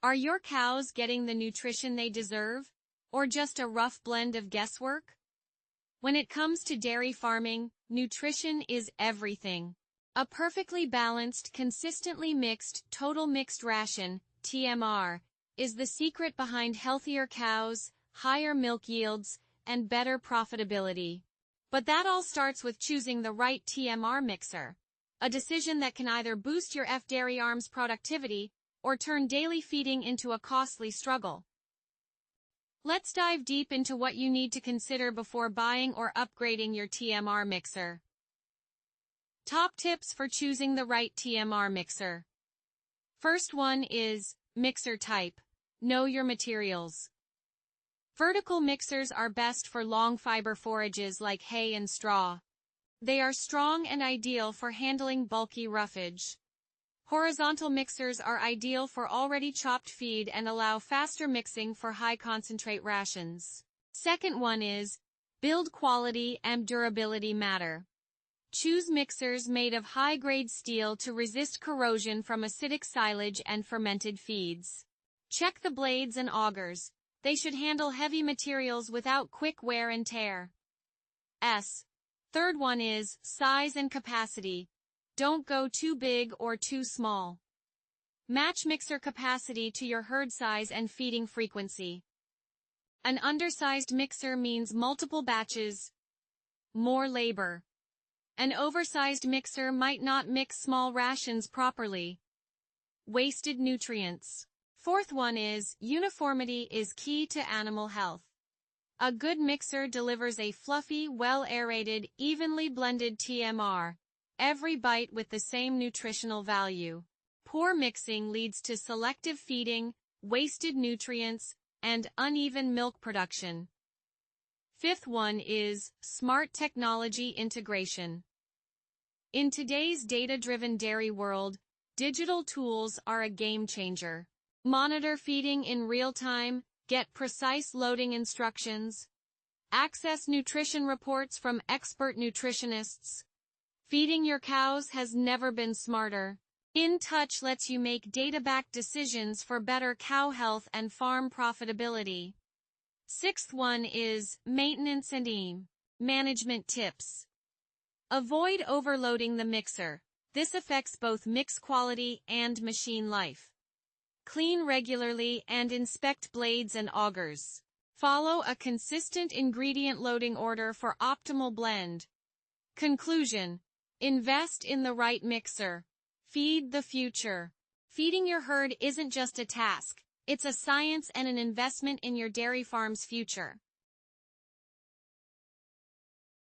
Are your cows getting the nutrition they deserve, or just a rough blend of guesswork? When it comes to dairy farming, nutrition is everything. A perfectly balanced, consistently mixed, total mixed ration, TMR, is the secret behind healthier cows, higher milk yields, and better profitability. But that all starts with choosing the right TMR mixer, a decision that can either boost your dairy farm's productivity or turn daily feeding into a costly struggle. Let's dive deep into what you need to consider before buying or upgrading your TMR mixer. Top tips for choosing the right TMR mixer. First one is mixer type. Know your materials. Vertical mixers are best for long fiber forages like hay and straw. They are strong and ideal for handling bulky roughage. Horizontal mixers are ideal for already chopped feed and allow faster mixing for high concentrate rations. Second one is, build quality and durability matter. Choose mixers made of high-grade steel to resist corrosion from acidic silage and fermented feeds. Check the blades and augers. They should handle heavy materials without quick wear and tear. Third one is, size and capacity. Don't go too big or too small. Match mixer capacity to your herd size and feeding frequency. An undersized mixer means multiple batches, more labor. An oversized mixer might not mix small rations properly. Wasted nutrients. Fourth one is, uniformity is key to animal health. A good mixer delivers a fluffy, well-aerated, evenly blended TMR, every bite with the same nutritional value. Poor mixing leads to selective feeding, wasted nutrients, and uneven milk production. Fifth one is, smart technology integration. In today's data-driven dairy world, digital tools are a game changer. Monitor feeding in real time, get precise loading instructions, access nutrition reports from expert nutritionists. Feeding your cows has never been smarter. InTouch lets you make data-backed decisions for better cow health and farm profitability. Sixth one is, maintenance and management tips. Avoid overloading the mixer. This affects both mix quality and machine life. Clean regularly and inspect blades and augers. Follow a consistent ingredient loading order for optimal blend. Conclusion: invest in the right mixer. Feed the future. Feeding your herd isn't just a task, it's a science and an investment in your dairy farm's future.